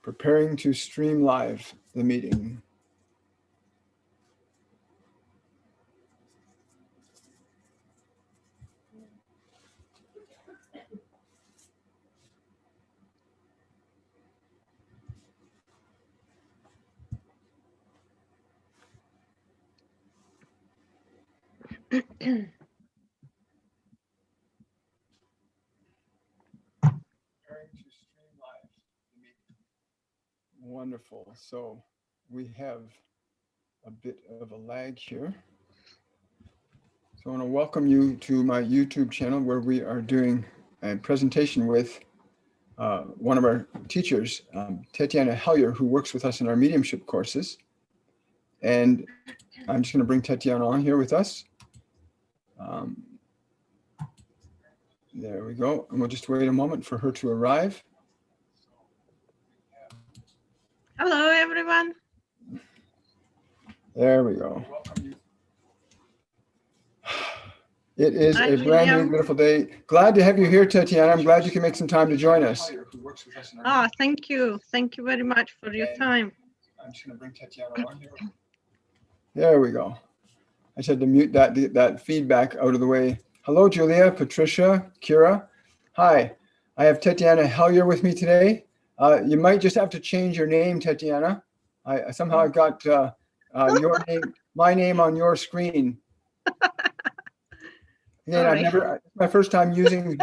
Preparing to stream live the meeting. Wonderful. So we have a bit of a lag here. So I want to welcome you to my YouTube channel where we are doing a presentation with one of our teachers, Tetyana Hellier, who works with us in our mediumship courses. And I'm just going to bring Tetyana on here with us. There we go. And we'll just wait a moment for her to arrive. Hello, everyone. There we go. It is a brand new, beautiful day. Glad to have you here, Tetyana. I'm glad you can make some time to join us. Thank you. Thank you very much for your time. I'm just going to bring Tetyana on here. There we go. I said to mute that feedback out of the way. Hello, Julia, Patricia, Kira. Hi, I have Tetyana Hellier with me today. You might just have to change your name, Tetyana. Somehow I've got your name, my name on your screen. Again, it's my first time using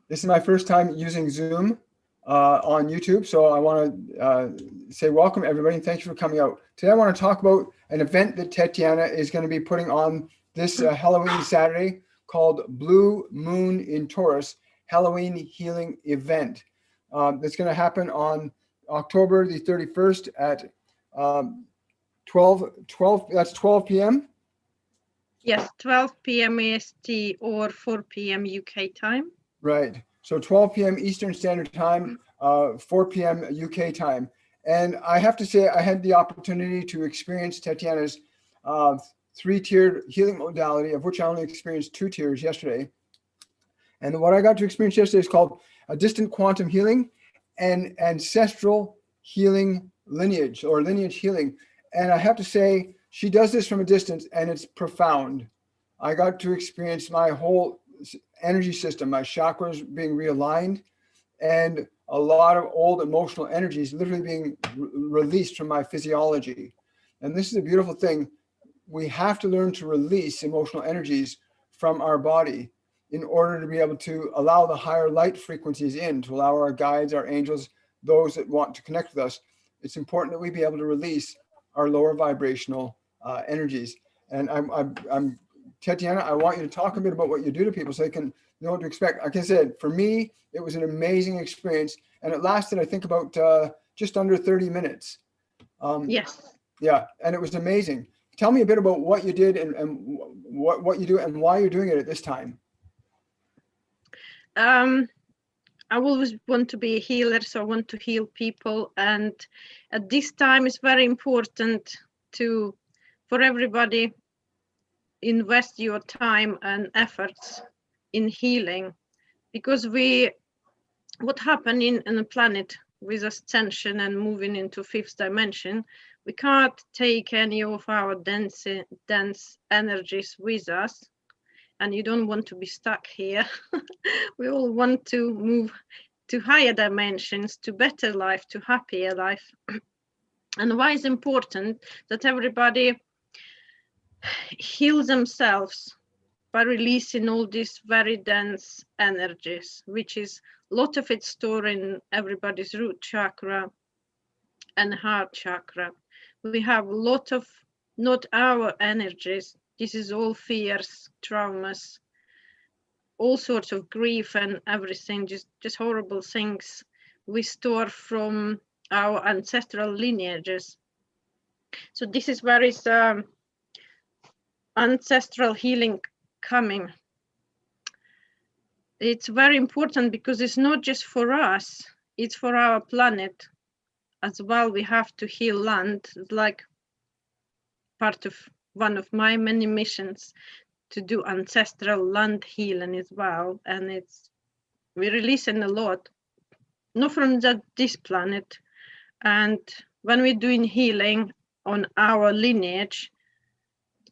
this is my first time using Zoom on YouTube. So I want to say welcome everybody and thank you for coming out. Today I want to talk about an event that Tetyana is going to be putting on this Halloween Saturday called Blue Moon in Taurus Halloween Healing event. That's going to happen on October the 31st at 12 p.m. Yes, 12 p.m. EST or 4 p.m. UK time. Right. So 12 p.m. Eastern Standard Time, 4 p.m. UK time. And I have to say, I had the opportunity to experience Tetyana's 3-tiered healing modality, of which I only experienced 2 tiers yesterday. And what I got to experience yesterday is called a distant quantum healing and ancestral healing lineage or lineage healing. And I have to say, she does this from a distance and it's profound. I got to experience my whole energy system, my chakras being realigned and a lot of old emotional energies literally being released from my physiology. And this is a beautiful thing. We have to learn to release emotional energies from our body in order to be able to allow the higher light frequencies in, to allow our guides, our angels, those that want to connect with us. It's important that we be able to release our lower vibrational energies. And I'm Tetyana, I want you to talk a bit about what you do to people so they can know what to expect. Like I said, for me, it was an amazing experience and it lasted, I think, about just under 30 minutes. Yes. Yeah, and it was amazing. Tell me a bit about what you did and what you do and why you're doing it at this time. I always want to be a healer, so I want to heal people. And at this time, it's very important for everybody invest your time and efforts in healing, because what happened in the planet with ascension and moving into 5th dimension, we can't take any of our dense energies with us, and you don't want to be stuck here. We all want to move to higher dimensions, to better life, to happier life. And why it's important that everybody heal themselves by releasing all these very dense energies, which is a lot of it stored in everybody's root chakra and heart chakra. We have a lot of not our energies. This is all fears, traumas, all sorts of grief and everything, just horrible things we store from our ancestral lineages. So this is where is ancestral healing coming. It's very important because it's not just for us, it's for our planet as well. We have to heal land, like part of one of my many missions to do ancestral land healing as well. And we're releasing a lot not from this planet. And when we're doing healing on our lineage,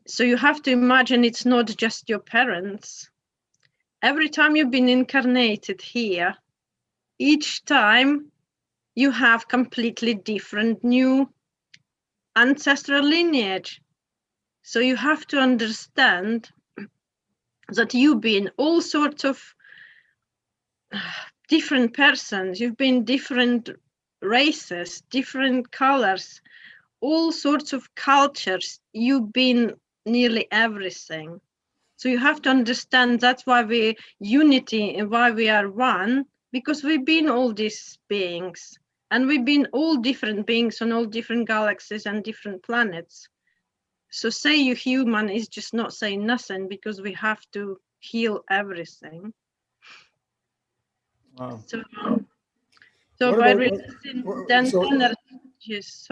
so you have to imagine it's not just your parents. Every time you've been incarnated here, each time you have completely different new ancestral lineage. So you have to understand that you've been all sorts of different persons, you've been different races, different colors, all sorts of cultures, you've been nearly everything. So you have to understand that's why we unity and why we are one, because we've been all these beings and we've been all different beings on all different galaxies and different planets. So say you human is just not saying nothing, because we have to heal everything. Wow. So What by about, releasing what- dense so energies,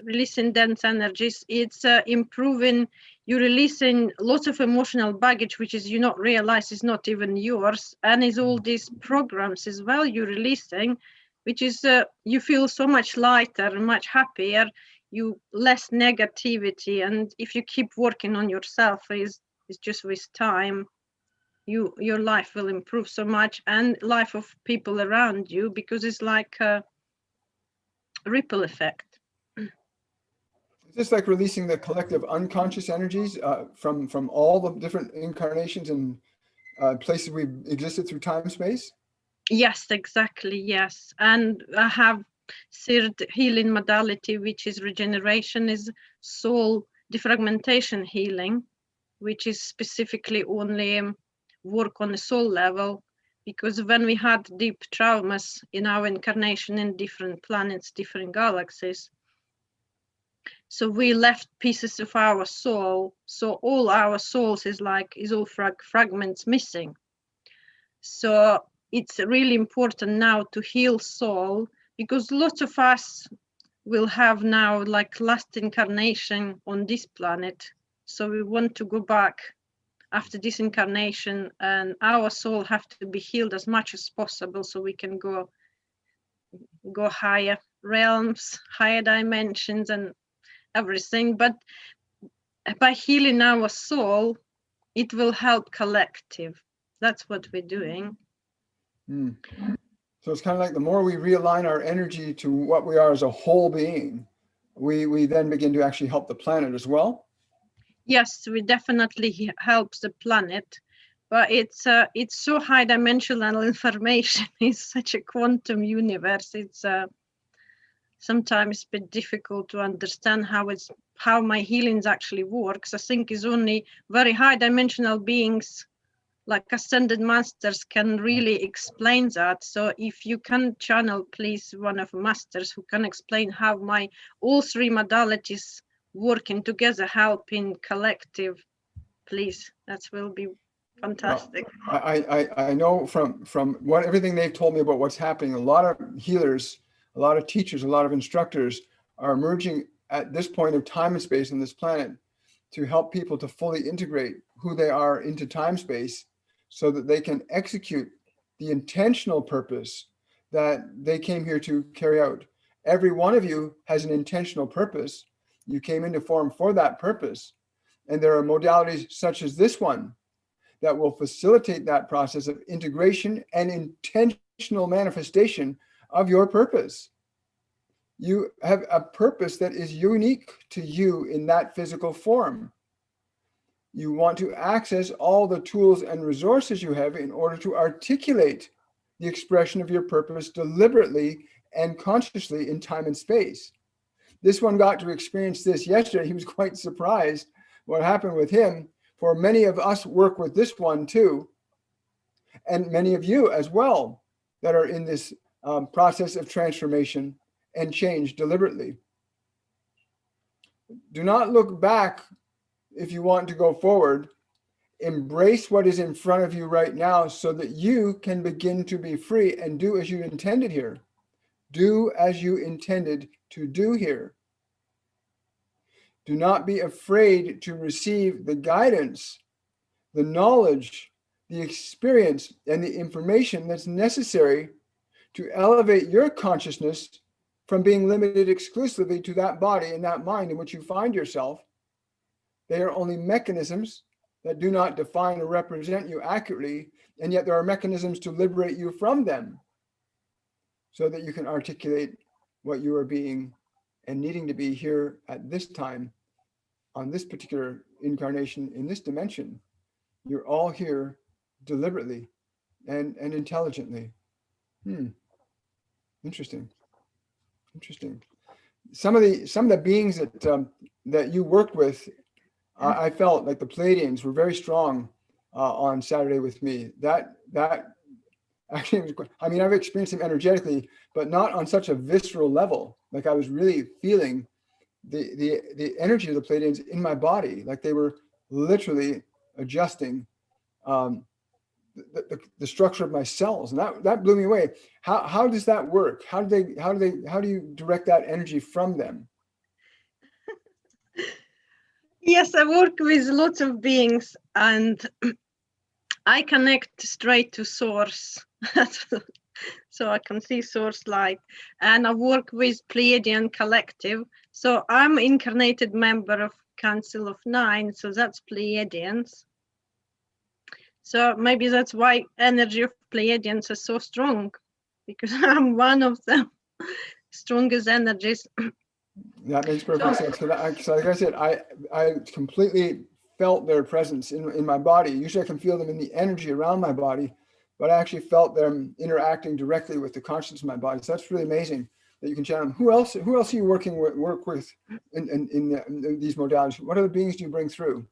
releasing dense energies, it's improving, you're releasing lots of emotional baggage, which is you not realize is not even yours, and is all these programs as well you're releasing, which is you feel so much lighter and much happier, you less negativity, and if you keep working on yourself, is just with time, your life will improve so much, and life of people around you, because it's like a ripple effect. is this like releasing the collective unconscious energies from all the different incarnations and places we've existed through time space? Yes, exactly, yes. And I have third healing modality, which is regeneration, is soul defragmentation healing, which is specifically only work on the soul level, because when we had deep traumas in our incarnation in different planets, different galaxies, so we left pieces of our soul, so all our souls is all fragments missing. So it's really important now to heal soul, because lots of us will have now like last incarnation on this planet, so we want to go back after this incarnation, and our soul have to be healed as much as possible, so we can go higher realms, higher dimensions and everything. But by healing our soul, it will help collective. That's what we're doing. Hmm. So it's kind of like the more we realign our energy to what we are as a whole being, we then begin to actually help the planet as well. Yes, we definitely helps the planet, but it's so high dimensional information. It's such a quantum universe. It's sometimes a bit difficult to understand how my healings actually works. I think is only very high dimensional beings like ascended masters can really explain that. So if you can channel, please, one of masters who can explain how my all three modalities working together helping collective, please, that will be fantastic. Well, I know from what everything they've told me about what's happening, a lot of healers, a lot of teachers, a lot of instructors are emerging at this point of time and space on this planet to help people to fully integrate who they are into time space, so that they can execute the intentional purpose that they came here to carry out. Every one of you has an intentional purpose. You came into form for that purpose. And there are modalities such as this one that will facilitate that process of integration and intentional manifestation of your purpose. You have a purpose that is unique to you in that physical form. You want to access all the tools and resources you have in order to articulate the expression of your purpose deliberately and consciously in time and space. This one got to experience this yesterday. He was quite surprised what happened with him. For many of us work with this one too, and many of you as well that are in this process of transformation and change deliberately. Do not look back if you want to go forward. Embrace what is in front of you right now so that you can begin to be free and do as you intended here. Do as you intended to do here. Do not be afraid to receive the guidance, the knowledge, the experience, and the information that's necessary to elevate your consciousness from being limited exclusively to that body and that mind in which you find yourself. They are only mechanisms that do not define or represent you accurately, and yet there are mechanisms to liberate you from them so that you can articulate what you are being and needing to be here at this time, on this particular incarnation, in this dimension. You're all here deliberately and intelligently. Interesting. Some of the beings that you worked with, I felt like the Pleiadians were very strong on Saturday with me. That actually was, I mean, I've experienced them energetically, but not on such a visceral level. Like I was really feeling the energy of the Pleiadians in my body, like they were literally adjusting the structure of my cells, and that blew me away. How does that work? How do you direct that energy from them? Yes, I work with lots of beings, and I connect straight to source. So I can see source light, and I work with Pleiadian collective. So I'm incarnated member of Council of Nine, so that's Pleiadians. So maybe that's why energy of Pleiadians is so strong, because I'm one of the strongest energies. That makes perfect sense. So like I said, I completely felt their presence in my body. Usually I can feel them in the energy around my body, but I actually felt them interacting directly with the consciousness of my body. So that's really amazing that you can channel them. Who else are you work with in these modalities? What other beings do you bring through?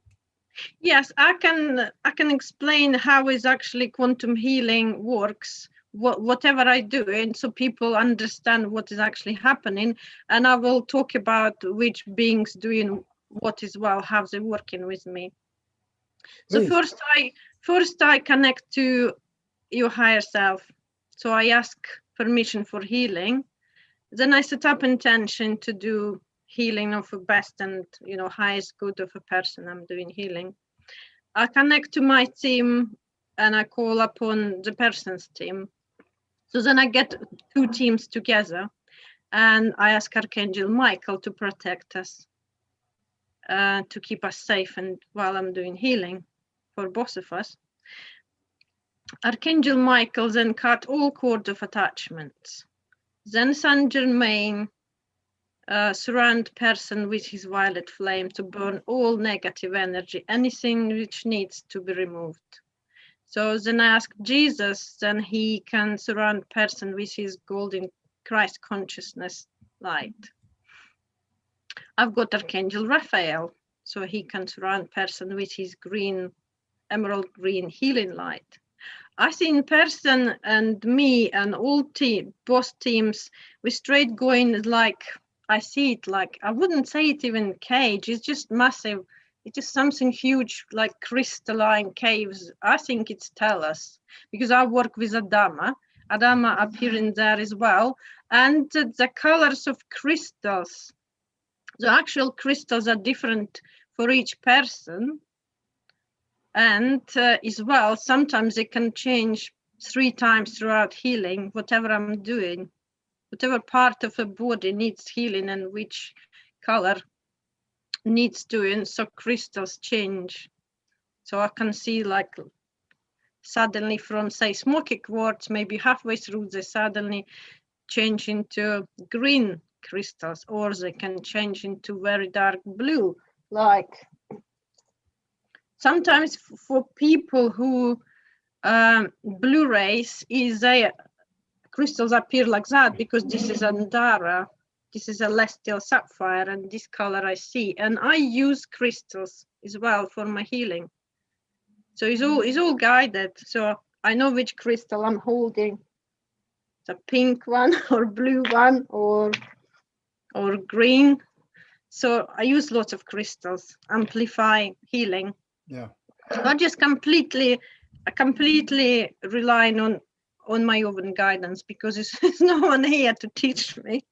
Yes, I can explain how is actually quantum healing works, whatever I do, and so people understand what is actually happening. And I will talk about which beings doing what as well, how they're working with me. So first I connect to your higher self. So I ask permission for healing. Then I set up intention to do healing of the best and highest good of a person I'm doing healing. I connect to my team and I call upon the person's team. So then I get two teams together and I ask Archangel Michael to protect us, to keep us safe, and while I'm doing healing for both of us. Archangel Michael then cut all cords of attachments. Then Saint Germain surround person with his violet flame to burn all negative energy, anything which needs to be removed. So then I ask Jesus, then he can surround person with his golden Christ consciousness light. I've got Archangel Raphael, so he can surround person with his green, emerald green healing light. I think person and me and all both teams, we straight going like, I see it like, I wouldn't say it even cage, it's just massive. It's just something huge, like crystalline caves. I think it's Tellus, because I work with Adama appearing there as well. And the colors of crystals, the actual crystals are different for each person. And as well, sometimes they can change 3 times throughout healing, whatever I'm doing. Whatever part of a body needs healing and which color needs doing, so crystals change. So I can see like suddenly from say smoky quartz, maybe halfway through they suddenly change into green crystals, or they can change into very dark blue. Like sometimes for people who blue rays is a crystals appear like that because this is Andara, this is a celestial sapphire, and this color I see, and I use crystals as well for my healing. So it's all guided. So I know which crystal I'm holding. The pink one or blue one or green. So I use lots of crystals, amplify healing. Yeah. So I just completely relying on my own guidance, because there's no one here to teach me.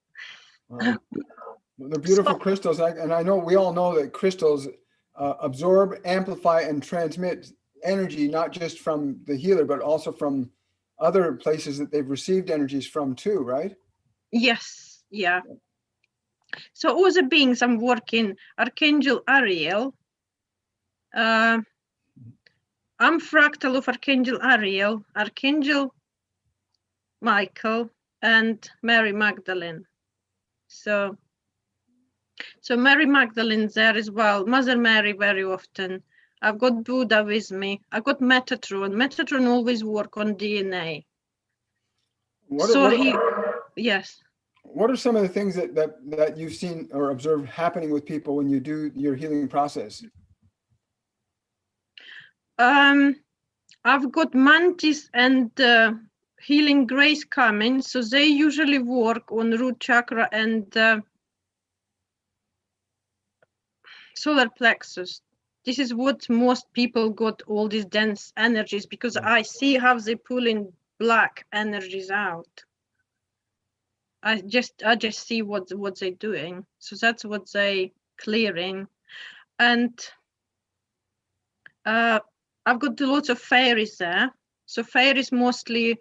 The beautiful crystals, and I know we all know that crystals absorb, amplify, and transmit energy, not just from the healer, but also from other places that they've received energies from too, right? Yes, yeah. So all the beings I'm working, Archangel Ariel, I'm fractal of Archangel Ariel, Archangel Michael, and Mary Magdalene. So Mary Magdalene's there as well, Mother Mary very often. I've got Buddha with me. I've got Metatron. Metatron always work on DNA. Yes. What are some of the things that you've seen or observed happening with people when you do your healing process? I've got Mantis and Healing Grace coming, so they usually work on root chakra and solar plexus. This is what most people got all these dense energies, because I see how they pulling black energies out. I just see what they're doing. So that's what they clearing. And I've got lots of fairies there. So fairies mostly,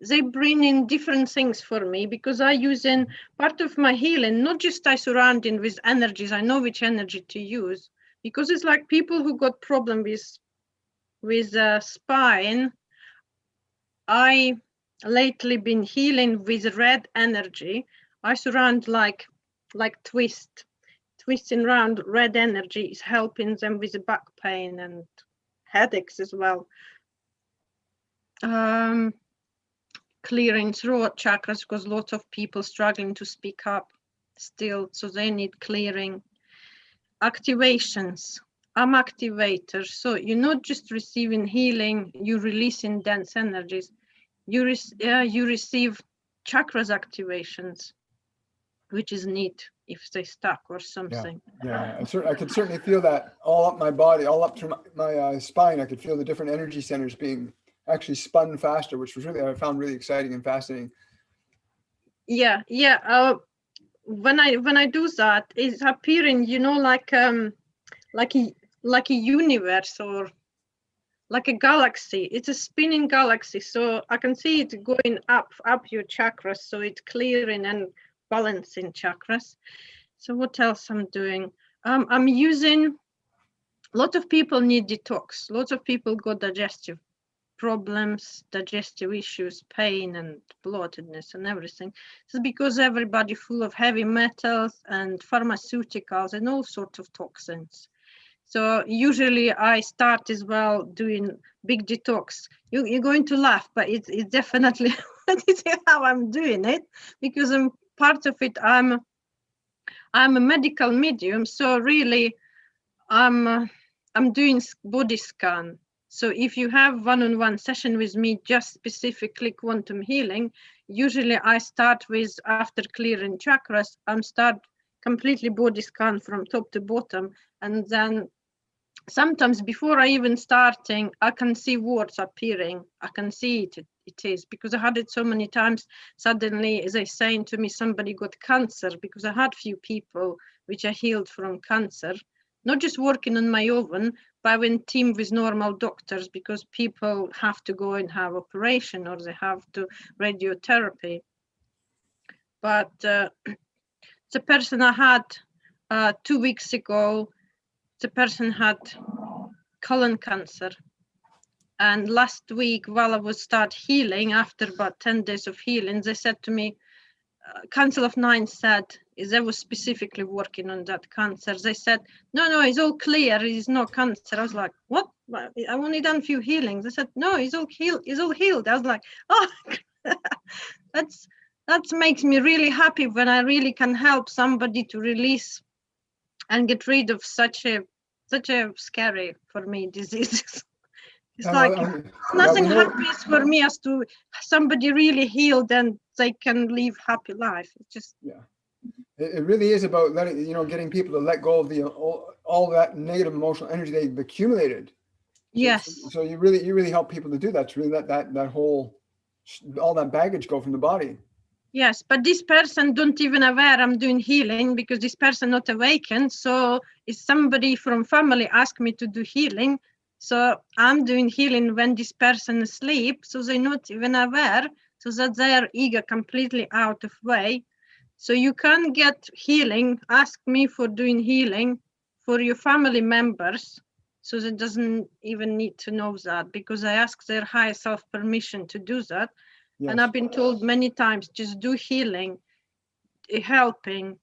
they bring in different things for me, because I use in part of my healing, not just I surrounding with energies, I know which energy to use, because it's like people who got problem with spine. I lately been healing with red energy. I surround like twisting around red energy is helping them with the back pain and headaches as well. Clearing throat chakras, because lots of people struggling to speak up still, so they need clearing. Activations. I'm activator, so you're not just receiving healing, you're releasing dense energies. You receive chakras activations, which is neat if they stuck or something. Yeah. I could certainly feel that all up my body, all up to my spine. I could feel the different energy centers being actually spun faster, which was I found really exciting and fascinating. Yeah. When I do that, it's appearing, like a universe or like a galaxy. It's a spinning galaxy, so I can see it going up your chakras, so it's clearing and balancing chakras. So what else I'm doing? I'm using, a lot of people need detox. Lots of people got digestive problems, digestive issues, pain and bloatedness and everything. It's because everybody full of heavy metals and pharmaceuticals and all sorts of toxins. So usually I start as well doing big detox. You're going to laugh, but it's definitely how I'm doing it, because I'm part of it. I'm a medical medium, so really I'm doing body scan. So if you have one-on-one session with me, just specifically quantum healing, usually I start with, after clearing chakras, I'm start completely body scan from top to bottom, and then sometimes before I even starting, I can see words appearing. I can see it is, because I had it so many times. Suddenly, as they saying to me, somebody got cancer, because I had few people which I healed from cancer, not just working on my own, but I went team with normal doctors, because people have to go and have operation or they have to radiotherapy. But the person I had 2 weeks ago, the person had colon cancer, and last week while I was start healing, after about 10 days of healing, they said to me, Council of Nine said, they was specifically working on that cancer. They said, no, it's all clear, it's no cancer. I was like, what? I only done a few healings. They said, no, it's all healed. I was like, oh, that makes me really happy when I really can help somebody to release and get rid of such a scary for me disease. It's nothing happy for me as to somebody really healed and they can live happy life. It's just it really is about getting people to let go of all that negative emotional energy they've accumulated. Yes. So you really help people to do that. To really let that whole all that baggage go from the body. Yes, but this person don't even aware I'm doing healing, because this person not awakened. So if somebody from family asked me to do healing, So I'm doing healing when this person is asleep, so they're not even aware, so that their ego completely out of way. So you can get healing, ask me for doing healing for your family members, so they doesn't even need to know that, because I ask their higher self permission to do that. Yes. And I've been told many times, just do healing, helping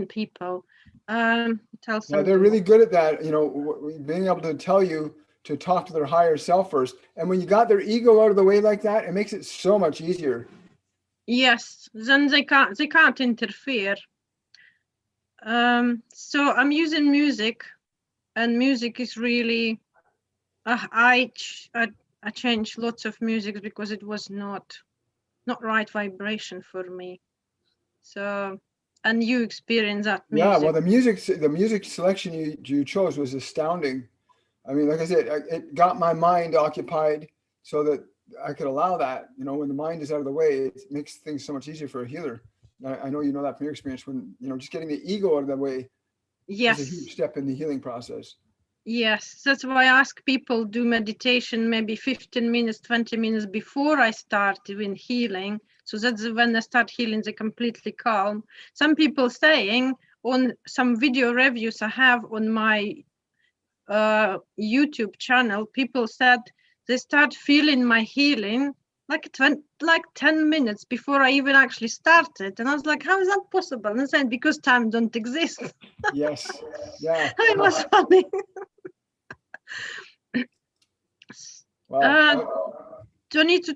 people. Tell Yeah, they're really good at that, you know, being able to tell you to talk to their higher self first. And when you got their ego out of the way like that, it makes it so much easier. Yes, then they can't interfere. So I'm using music, and music is really, I changed lots of music because it was not right vibration for me. So, and you experience that music. Yeah, well, the music selection you chose was astounding. I mean, like I said, it got my mind occupied so that I could allow that. You know, when the mind is out of the way, it makes things so much easier for a healer. I know you know that from your experience. When you know, just getting the ego out of the way Yes, is a huge step in the healing process. Yes, that's why I ask people do meditation maybe 15 minutes, 20 minutes before I start doing healing. So that's when I start healing, they're completely calm. Some people saying on some video reviews I have on my YouTube channel, people said they start feeling my healing like 10 minutes before I even actually started. And I was like, how is that possible? And they said, because time don't exist. Yes. Yeah. It was funny. Wow. Do I need to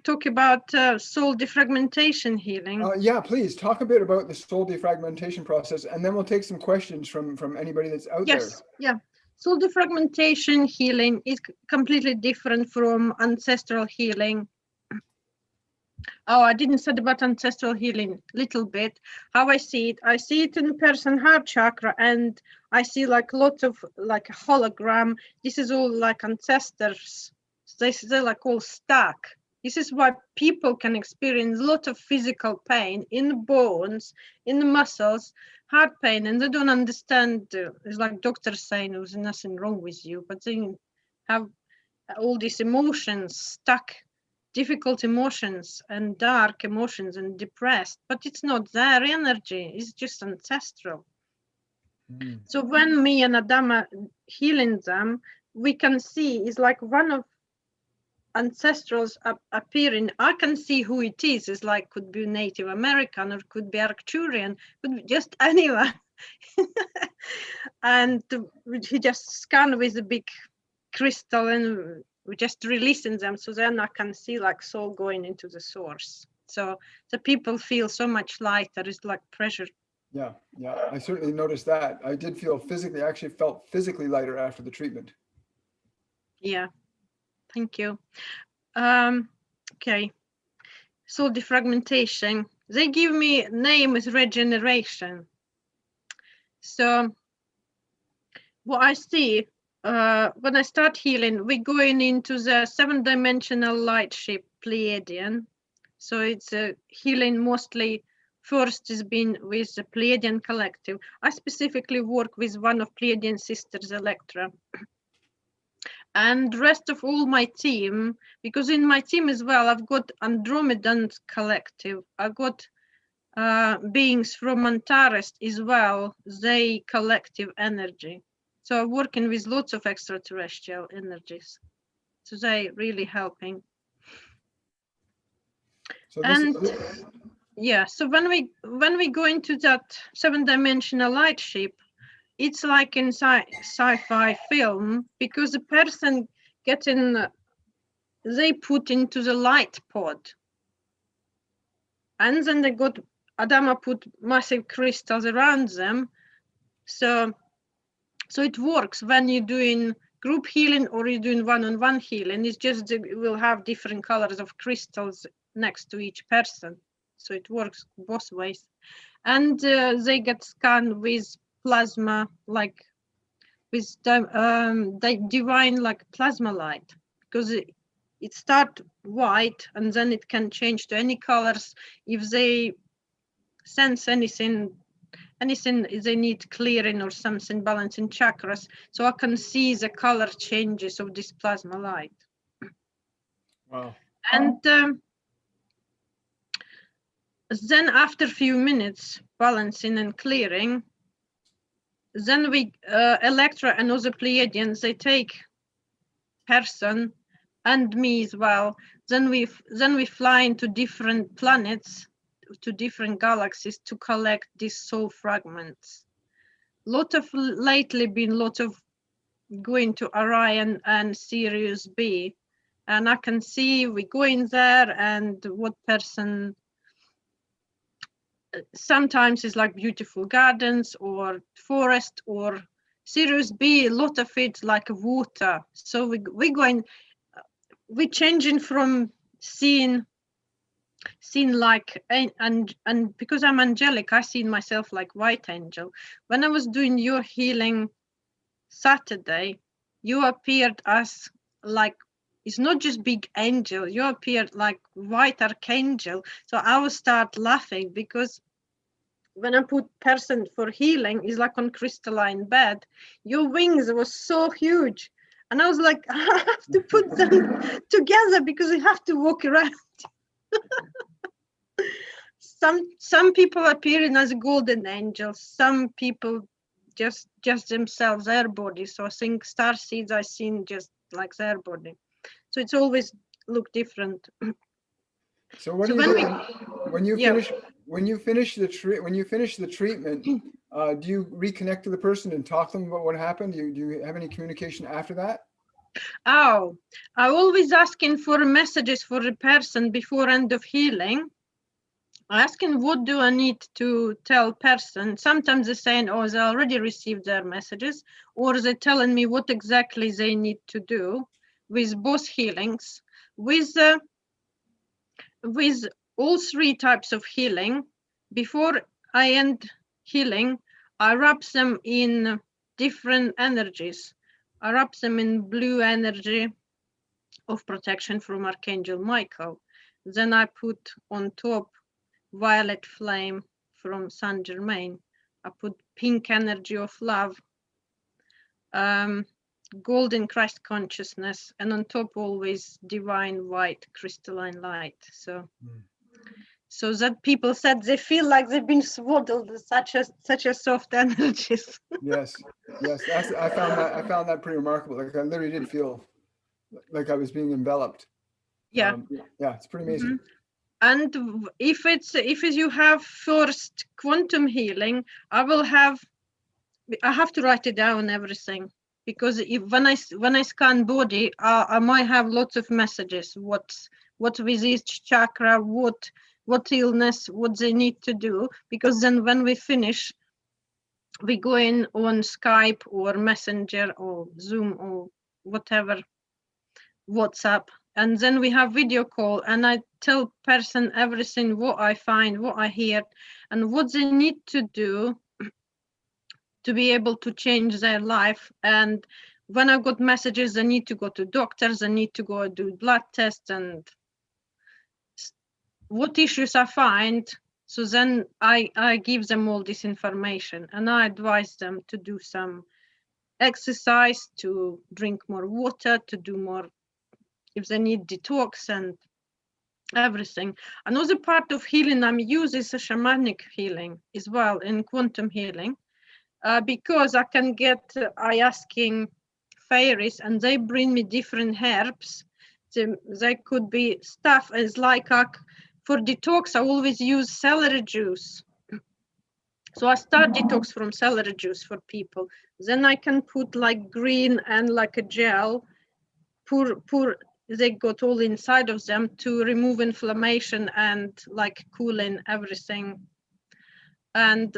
talk about soul defragmentation healing? Yeah, please talk a bit about the soul defragmentation process, and then we'll take some questions from anybody that's out there. Yes, yeah. Soul defragmentation healing is completely different from ancestral healing. Oh, I didn't say about ancestral healing little bit. How I see it in person heart chakra, and I see like lots of like a hologram. This is all like ancestors. They're like all stuck. This is why people can experience a lot of physical pain in the bones, in the muscles, heart pain, and they don't understand. It's like doctors saying there's nothing wrong with you, but they have all these emotions stuck, difficult emotions and dark emotions and depressed, but it's not their energy, it's just ancestral. So when me and Adama healing them, we can see it's like one of ancestrals appearing. I can see who it is. It's like could be Native American or could be Arcturian, could be just anyone. And he just scanned with a big crystal and we just releasing them, so then I can see like soul going into the source. So the people feel so much lighter. It's like pressure. Yeah, I certainly noticed that. I did feel physically, I actually felt physically lighter after the treatment. Yeah, thank you. Okay, soul defragmentation. They give me name is regeneration. So what I see when I start healing, we're going into the 7-dimensional light ship Pleiadian. So it's healing mostly first has been with the Pleiadian collective. I specifically work with one of Pleiadian sisters, Electra. And the rest of all my team, because in my team as well, I've got Andromedan collective. I've got beings from Antares as well, they collective energy. So I'm working with lots of extraterrestrial energies. So they really helping. So yeah, so when we go into that 7-dimensional light ship, it's like in sci-fi film, because the person they put into the light pod, and then they got Adama put massive crystals around them. So it works when you're doing group healing or you're doing one-on-one healing. It's just we'll have different colors of crystals next to each person. So it works both ways. And they get scanned with plasma, like with the divine like plasma light, because it starts white and then it can change to any colors if they sense anything anything they need clearing or something balancing chakras, so I can see the color changes of this plasma light. Wow. And then after a few minutes balancing and clearing, then we Electra and other Pleiadians, they take person and me as well. Then we fly into different planets, to different galaxies to collect these soul fragments. Lately been lot of going to Orion and Sirius B, and I can see we go in there and what person. Sometimes it's like beautiful gardens or forest, or Sirius B, a lot of it like water. So we're changing from seeing like, and because I'm angelic, I see myself like white angel. When I was doing your healing Saturday, you appeared as like, it's not just big angel, you appeared like white archangel. So I will start laughing, because when I put person for healing, is like on crystalline bed, your wings was so huge. And I was like, I have to put them together because we have to walk around. Some people appearing as golden angels, some people just themselves, their body. So I think star seeds I seen just like their body. So it's always look different. So what So do you do when you yeah. finish the treatment? Do you reconnect to the person and talk to them about what happened? Do you have any communication after that? Oh, I always asking for messages for the person before end of healing. Asking what do I need to tell person. Sometimes they're saying, oh, they already received their messages, or they're telling me what exactly they need to do with both healings. With all three types of healing, before I end healing, I wrap them in different energies. I wrap them in blue energy of protection from Archangel Michael. Then I put on top violet flame from Saint Germain. I put pink energy of love, golden Christ consciousness, and on top always divine white crystalline light. So that people said they feel like they've been swaddled with such a soft energies. Yes. I found that pretty remarkable. Like I literally did feel like I was being enveloped. Yeah. Yeah, it's pretty amazing. And if you have first quantum healing, I have to write it down everything, because when I scan body, I might have lots of messages. What with each chakra, what illness, what they need to do. Because then when we finish, we go in on Skype or Messenger or Zoom or whatever, WhatsApp, and then we have video call, and I tell person everything, what I find, what I hear, and what they need to do to be able to change their life. And when I got messages, they need to go to doctors, they need to go do blood tests, and what issues I find. So then I give them all this information, and I advise them to do some exercise, to drink more water, to do more, if they need detox and everything. Another part of healing I'm using is a shamanic healing as well, in quantum healing, because I can get, I asking fairies and they bring me different herbs. They could be stuff as like for detox, I always use celery juice. So I start detox from celery juice for people. Then I can put like green and like a gel, pour they got all inside of them to remove inflammation and like cooling everything. And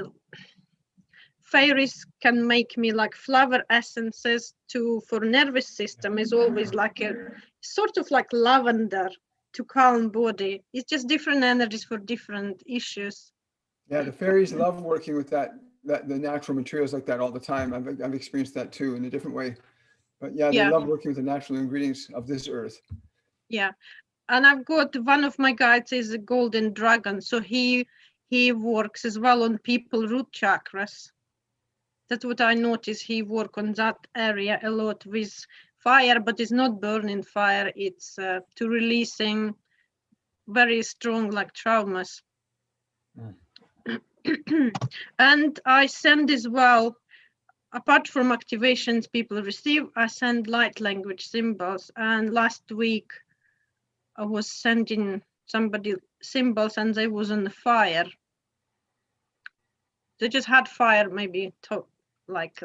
fairies can make me like flower essences for nervous system, is always like a sort of like lavender to calm body. It's just different energies for different issues. Yeah, the fairies love working with the natural materials like that all the time. I've experienced that too in a different way. But yeah, they love working with the natural ingredients of this earth. Yeah, and I've got one of my guides is a golden dragon. So he he works as well on people root chakras. That's what I noticed. He work on that area a lot with fire, but it's not burning fire. It's to releasing very strong like traumas. And I send as well, apart from activations people receive, I send light language symbols. And last week I was sending somebody symbols and they was on the fire. They just had fire, maybe like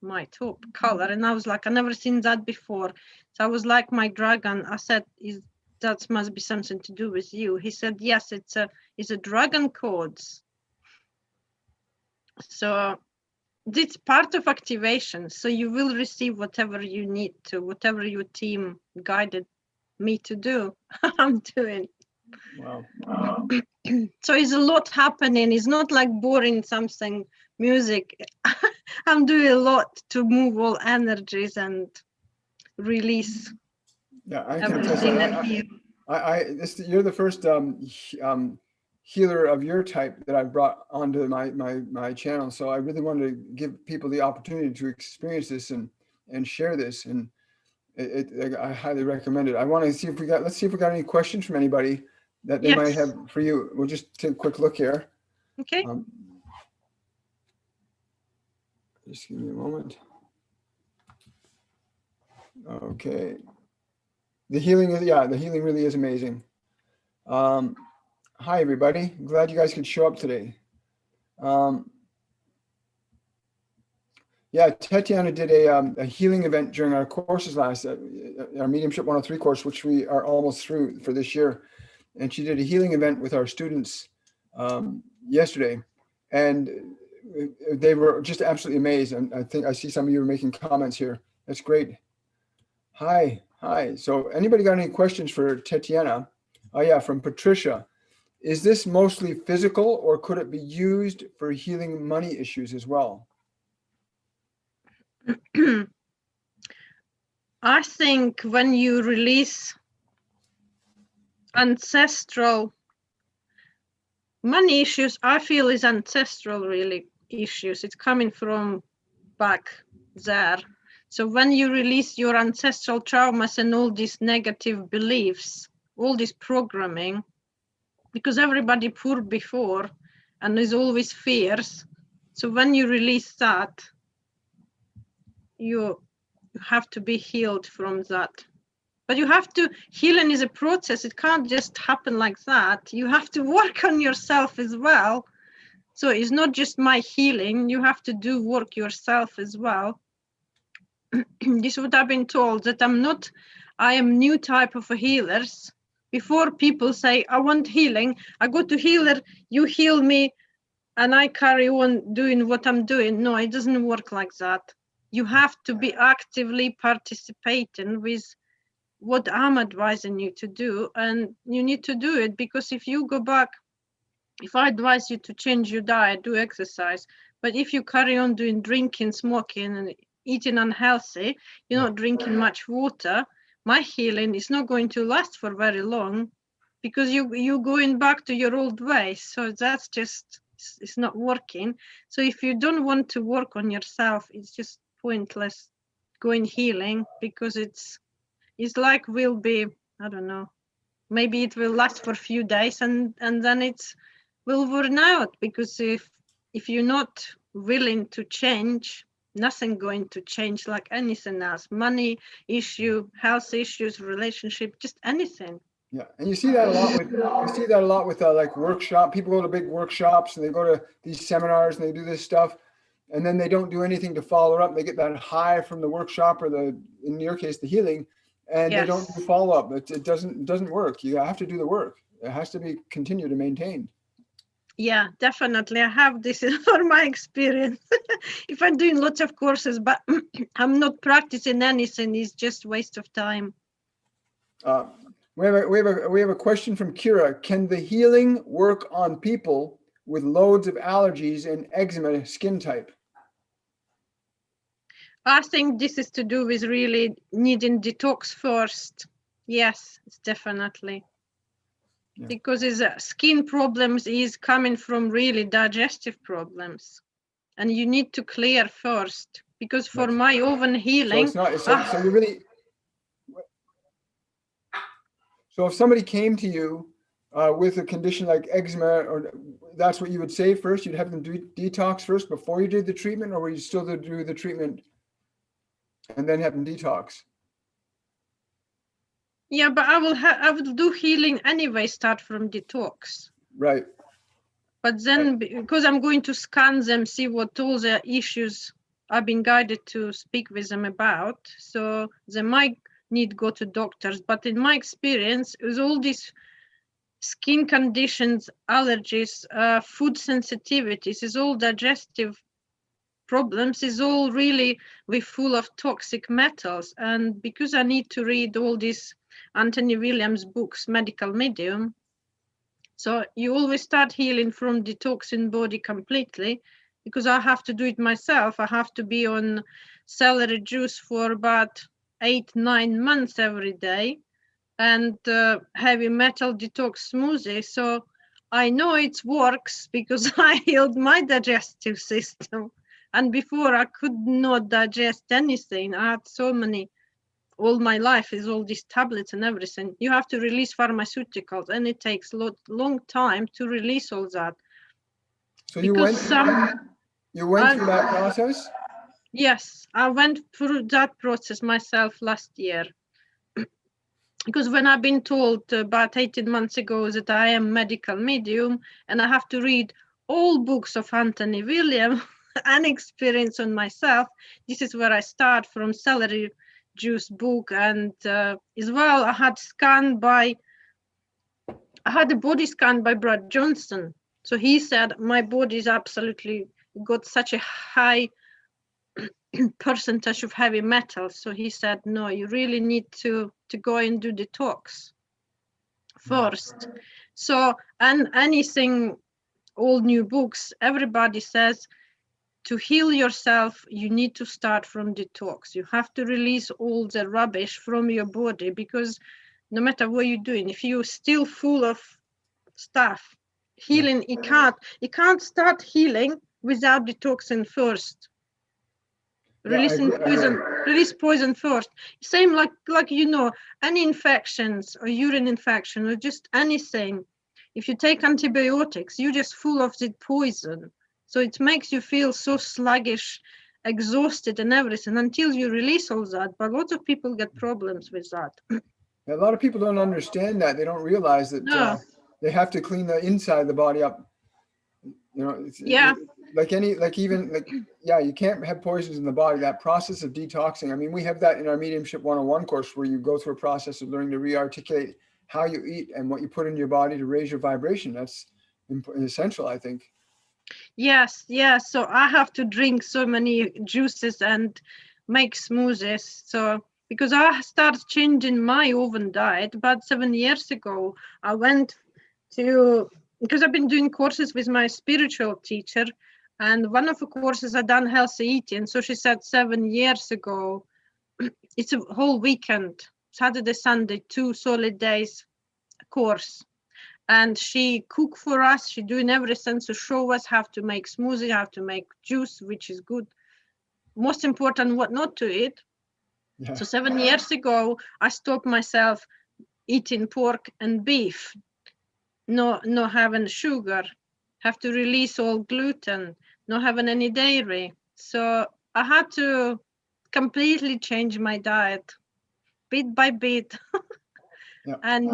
my top color, and I was like, I never seen that before. So I was like, my dragon. I said, that must be something to do with you. He said, yes, it's a dragon codes. So it's part of activation. So you will receive whatever you need to, whatever your team guided me to do. I'm doing. Wow. So it's a lot happening. It's not like boring something music. I'm doing a lot to move all energies and release. Yeah, I can attest. You're the first healer of your type that I've brought onto my channel. So I really wanted to give people the opportunity to experience this and share this. And I highly recommend it. I want to see if let's see if we got any questions from anybody that they might have for you. We'll just take a quick look here. Okay. Just give me a moment. Okay. The healing really is amazing. Hi, everybody. I'm glad you guys could show up today. Yeah, Tetyana did a healing event during our courses our Mediumship 103 course, which we are almost through for this year. And she did a healing event with our students yesterday. And they were just absolutely amazed. And I think I see some of you are making comments here. That's great. Hi. So anybody got any questions for Tetyana? Oh yeah, from Patricia. Is this mostly physical or could it be used for healing money issues as well? I think when you release ancestral money issues, I feel is ancestral really issues. It's coming from back there. So when you release your ancestral traumas and all these negative beliefs, all this programming, because everybody poor before and there's always fears. So when you release that, you have to be healed from that. But you have to, healing is a process. It can't just happen like that. You have to work on yourself as well. So it's not just my healing. You have to do work yourself as well. This is what I've been told, that I am new type of a healers. Before people say, I want healing, I go to healer, you heal me, and I carry on doing what I'm doing. No, it doesn't work like that. You have to be actively participating with what I'm advising you to do, and you need to do it, because if you go back, if I advise you to change your diet, do exercise, but if you carry on doing drinking, smoking, and eating unhealthy, you're not drinking much water, my healing is not going to last for very long, because you're going back to your old ways. So that's just, it's not working. So if you don't want to work on yourself, it's just pointless going healing, because it's like will be, I don't know, maybe it will last for a few days and then it's will burn out, because if you're not willing to change, nothing going to change like anything else. Money issue, health issues, relationship, just anything. Yeah, and you see that a lot with like workshop. People go to big workshops and they go to these seminars and they do this stuff, and then they don't do anything to follow up. They get that high from the workshop or in your case, the healing, and they don't do follow up. It doesn't work. You have to do the work. It has to be continued and maintained. Yeah, definitely. I have this for my experience. If I'm doing lots of courses, but I'm not practicing anything, it's just waste of time. We have a question from Kira. Can the healing work on people with loads of allergies and eczema skin type? I think this is to do with really needing detox first. Yes, it's definitely. because his skin problems is coming from really digestive problems, and you need to clear first. Because for my oven healing, so it's not. So you really. So if somebody came to you with a condition like eczema, or that's what you would say first, you'd have them do detox first before you did the treatment, or were you still to do the treatment and then have them detox? Yeah, but I will do healing anyway, start from detox. Right. But then because I'm going to scan them, see what all the issues I've been guided to speak with them about. So they might need go to doctors. But in my experience, with all these skin conditions, allergies, food sensitivities, is all digestive problems, is all really we full of toxic metals. And because I need to read all these Anthony Williams books, Medical Medium, so you always start healing from detoxing body completely, because I have to do it myself. I have to be on celery juice for about 8-9 months every day, and heavy metal detox smoothie. So I know it works because I healed my digestive system. And before I could not digest anything. I had so many, all my life is all these tablets and everything. You have to release pharmaceuticals, and it takes long time to release all that. So you went through that process? Yes, I went through that process myself last year. Because when I've been told about 18 months ago that I am medical medium and I have to read all books of Anthony Williams and experience on myself, this is where I start from celery juice book. And as well, I had a body scan by Brad Johnson. So he said my body is absolutely got such a high percentage of heavy metals. So he said, no, you really need to go and do detox first. So, and anything, all new books, everybody says to heal yourself, you need to start from detox. You have to release all the rubbish from your body, because no matter what you're doing, if you're still full of stuff, healing, you can't start healing without detoxing first. Release poison first. Same like any infections or urine infection or just anything. If you take antibiotics, you're just full of the poison. So it makes you feel so sluggish, exhausted and everything until you release all that. But lots of people get problems with that. A lot of people don't understand that. They don't realize that they have to clean the inside of the body up. You can't have poisons in the body. That process of detoxing, I mean, we have that in our Mediumship 101 course, where you go through a process of learning to re-articulate how you eat and what you put in your body to raise your vibration. That's essential, I think. Yes. So I have to drink so many juices and make smoothies. So because I started changing my oven diet about 7 years ago, I went to, because I've been doing courses with my spiritual teacher, and one of the courses I done healthy eating. So she said 7 years ago, it's a whole weekend, Saturday, Sunday, 2 solid days course. And she cook for us, she doing everything to show us how to make smoothie, how to make juice, which is good. Most important, what not to eat. Yeah. So 7 years ago, I stopped myself eating pork and beef, no having sugar, have to release all gluten, not having any dairy. So I had to completely change my diet, bit by bit. Yeah. And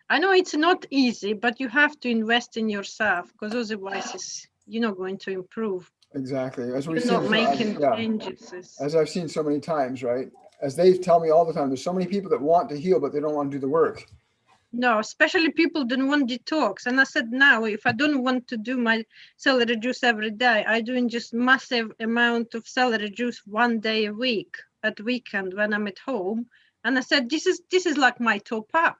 I know it's not easy, but you have to invest in yourself, because otherwise you're not going to improve. Exactly. As we've seen, changes. As I've seen so many times, right? As they tell me all the time, there's so many people that want to heal, but they don't want to do the work. No, especially people don't want detox. And I said, now, if I don't want to do my celery juice every day, I doing just massive amount of celery juice 1 day a week at weekend when I'm at home. And I said, this is like my top up.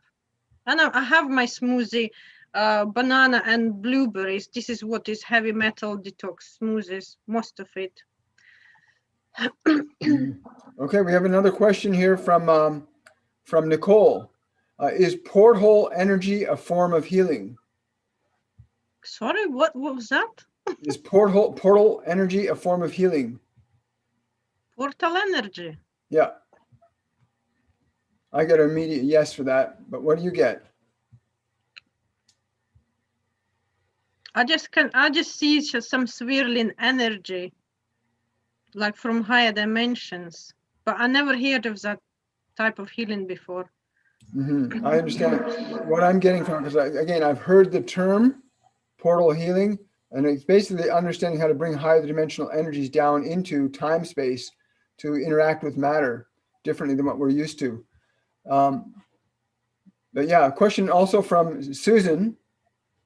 And I have my smoothie, banana and blueberries. This is what is heavy metal detox smoothies, most of it. Okay, we have another question here from Nicole. Is porthole energy a form of healing? Sorry, what was that? Is portal energy a form of healing? Portal energy. Yeah. I get an immediate yes for that, but what do you get? I just see some swirling energy, like from higher dimensions, but I never heard of that type of healing before. I understand what I'm getting from it, because again, I've heard the term portal healing, and it's basically understanding how to bring higher dimensional energies down into time space to interact with matter differently than what we're used to. But yeah, a question also from Susan,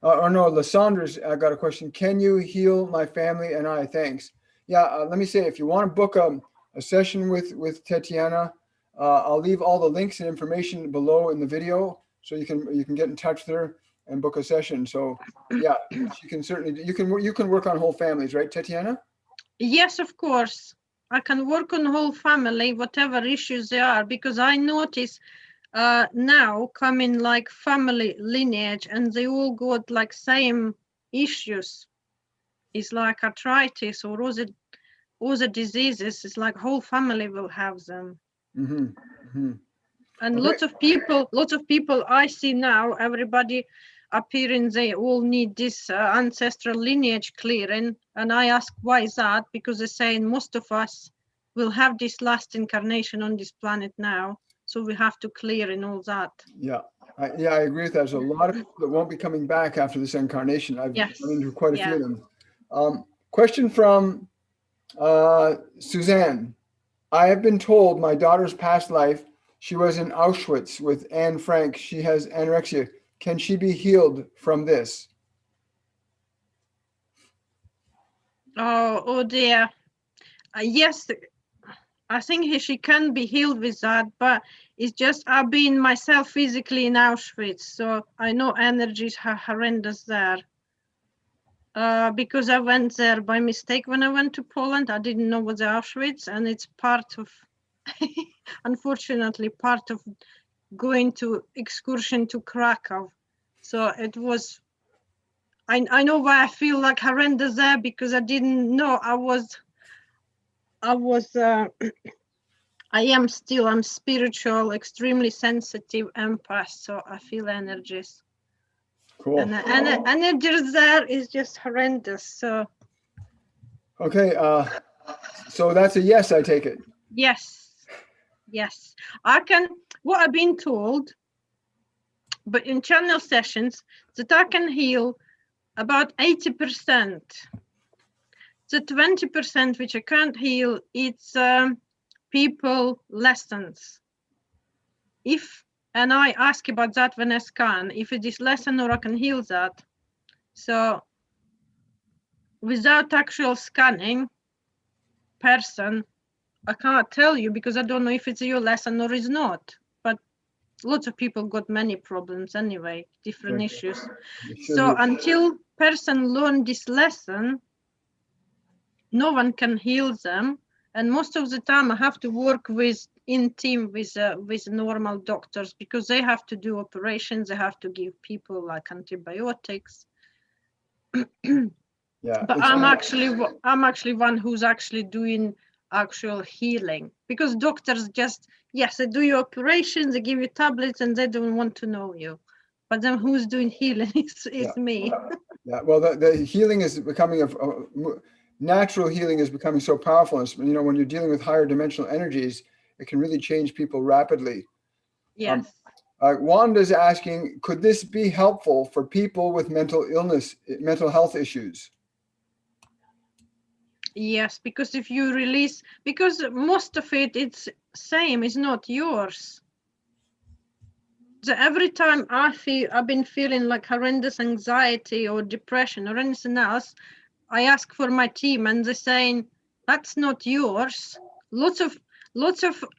or no, Lysandra's got a question. Can you heal my family and I? Thanks. Yeah, let me say, if you want to book a session with Tetyana, I'll leave all the links and information below in the video, so you can get in touch with her and book a session. So yeah, she can certainly, you can work on whole families, right, Tetyana? Yes, of course. I can work on whole family, whatever issues they are, because I notice now coming like family lineage, and they all got like same issues. It's like arthritis or other diseases. It's like whole family will have them. And Okay. lots of people I see now, everybody appearing, they all need this ancestral lineage clearing. And I ask, why is that? Because they're saying most of us will have this last incarnation on this planet now. So we have to clear and all that. Yeah. I agree with that. There's a lot of people that won't be coming back after this incarnation. I've run into quite a few of them. Question from Suzanne. I have been told my daughter's past life, she was in Auschwitz with Anne Frank. She has anorexia. Can she be healed from this? Oh dear. Yes, I think she can be healed with that, but it's just I've been myself physically in Auschwitz, so I know energies are horrendous there. Because I went there by mistake when I went to Poland. I didn't know what the Auschwitz, and it's part of, unfortunately, part of going to excursion to Krakow. So it was, I know why I feel like horrendous there, because I didn't know I'm spiritual, extremely sensitive empath, so I feel energies. Cool. And energies there is just horrendous. So okay, so that's a yes, I take it. yes, I can. What I've been told, but in channel sessions, that I can heal about 80%. The 20% which I can't heal, it's people lessons. And I ask about that when I scan, if it is lesson or I can heal that. So without actual scanning person, I can't tell you, because I don't know if it's your lesson or it's not. But lots of people got many problems anyway, different issues. So until person learn this lesson, no one can heal them. And most of the time I have to work in team with normal doctors, because they have to do operations, they have to give people like antibiotics. Yeah, but I'm actually one who's actually doing actual healing, because doctors just, yes, they do your operations, they give you tablets, and they don't want to know you. But then who's doing healing is me. Yeah, well, the healing is becoming natural healing is becoming so powerful. And, when you're dealing with higher dimensional energies, it can really change people rapidly. Yes. Wanda's asking, could this be helpful for people with mental health issues? Yes, because if you release, because most of it's same, it's not yours. So every time I've been feeling like horrendous anxiety or depression or anything else, I ask for my team, and they're saying, that's not yours. Lots of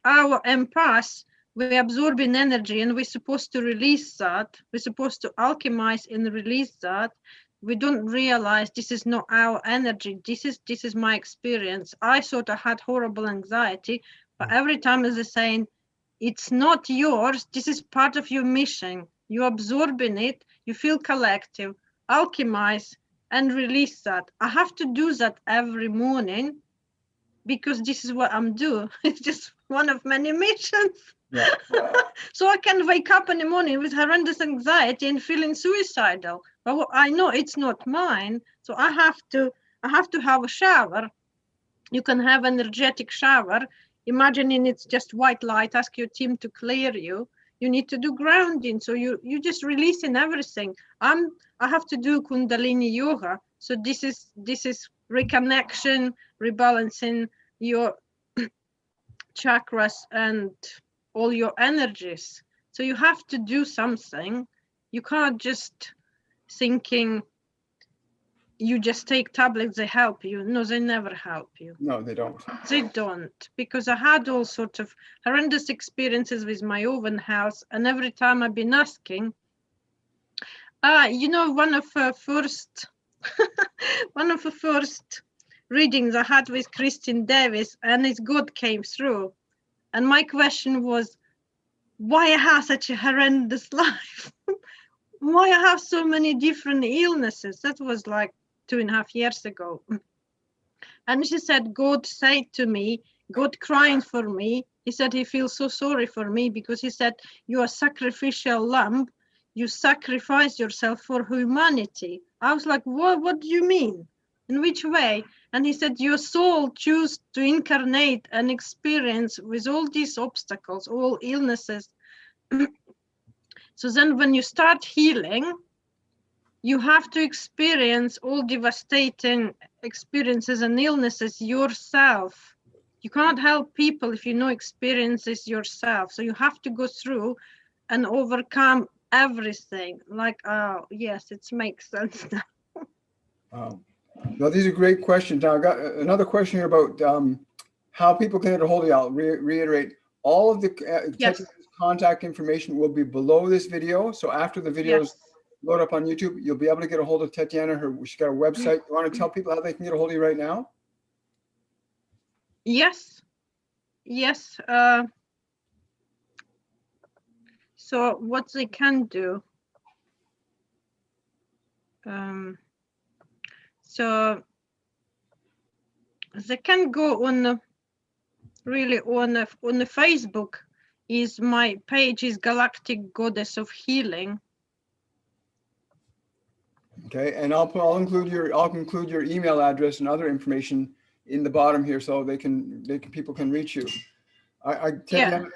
our empaths, we're absorbing energy, and we're supposed to release that. We're supposed to alchemize and release that. We don't realize this is not our energy. This is my experience. I thought I had horrible anxiety, but every time they're saying, it's not yours. This is part of your mission. You absorb in it, you feel collective, alchemize, and release that. I have to do that every morning because this is what I'm doing. It's just one of many missions. Yeah. So I can wake up in the morning with horrendous anxiety and feeling suicidal. But I know it's not mine. So I have to have a shower. You can have an energetic shower. Imagining it's just white light, ask your team to clear you. You need to do grounding. So you just releasing everything. I have to do Kundalini yoga. So this is reconnection, rebalancing your chakras and all your energies. So you have to do something. You can't just thinking you just take tablets, they help you. No, they never help you. No, they don't. They don't, because I had all sorts of horrendous experiences with my own health, and every time I've been asking, one of the first readings I had with Christine Davis, and his God came through, and my question was, why I have such a horrendous life? Why I have so many different illnesses? That was like 2.5 years ago. And she said, God said to me, God crying for me. He said he feels so sorry for me because he said, you are sacrificial lamb. You sacrifice yourself for humanity. I was like, what do you mean? In which way? And he said, your soul choose to incarnate and experience with all these obstacles, all illnesses. So then when you start healing, you have to experience all devastating experiences and illnesses yourself. You can't help people if you know experiences yourself. So you have to go through and overcome everything. Like, oh, yes, it makes sense now. No, these are great questions. Now, I got another question here about how people can get a hold of you. I'll reiterate, all of the Yes. contact information will be below this video. So after the videos load up on YouTube, you'll be able to get a hold of Tetyana. She's got a website. You want to tell people how they can get a hold of you right now? Yes. So what they can do, so they can go on the Facebook. Is my page is Galactic Goddess of Healing. Okay, and I'll include your email address and other information in the bottom here, so people can reach you. Tetyana,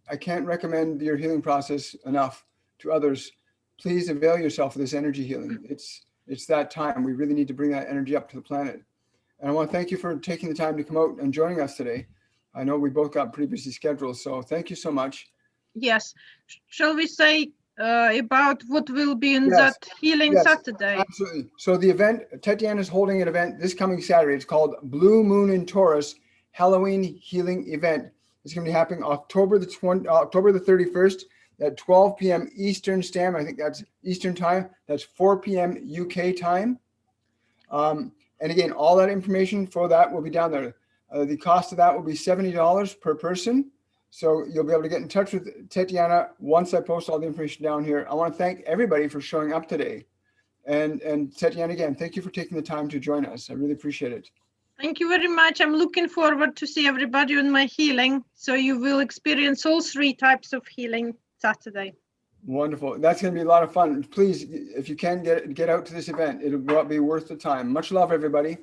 I can't recommend your healing process enough to others. Please avail yourself of this energy healing. It's that time. We really need to bring that energy up to the planet. And I want to thank you for taking the time to come out and joining us today. I know we both got pretty busy schedules, so thank you so much. Yes. Shall we say about what will be in that healing Saturday? Absolutely. So the event, Tetyana is holding an event this coming Saturday. It's called Blue Moom Taurus Halloween Healing event. It's going to be happening October the 31st at 12 p.m. Eastern Standard. I think that's Eastern time. That's 4 p.m. UK time. And again, all that information for that will be down there. The cost of that will be $70 per person. So you'll be able to get in touch with Tetyana once I post all the information down here. I want to thank everybody for showing up today. And Tetyana, again, thank you for taking the time to join us. I really appreciate it. Thank you very much. I'm looking forward to see everybody on my healing. So you will experience all 3 types of healing Saturday. Wonderful. That's going to be a lot of fun. Please, if you can get out to this event, it'll be worth the time. Much love, everybody.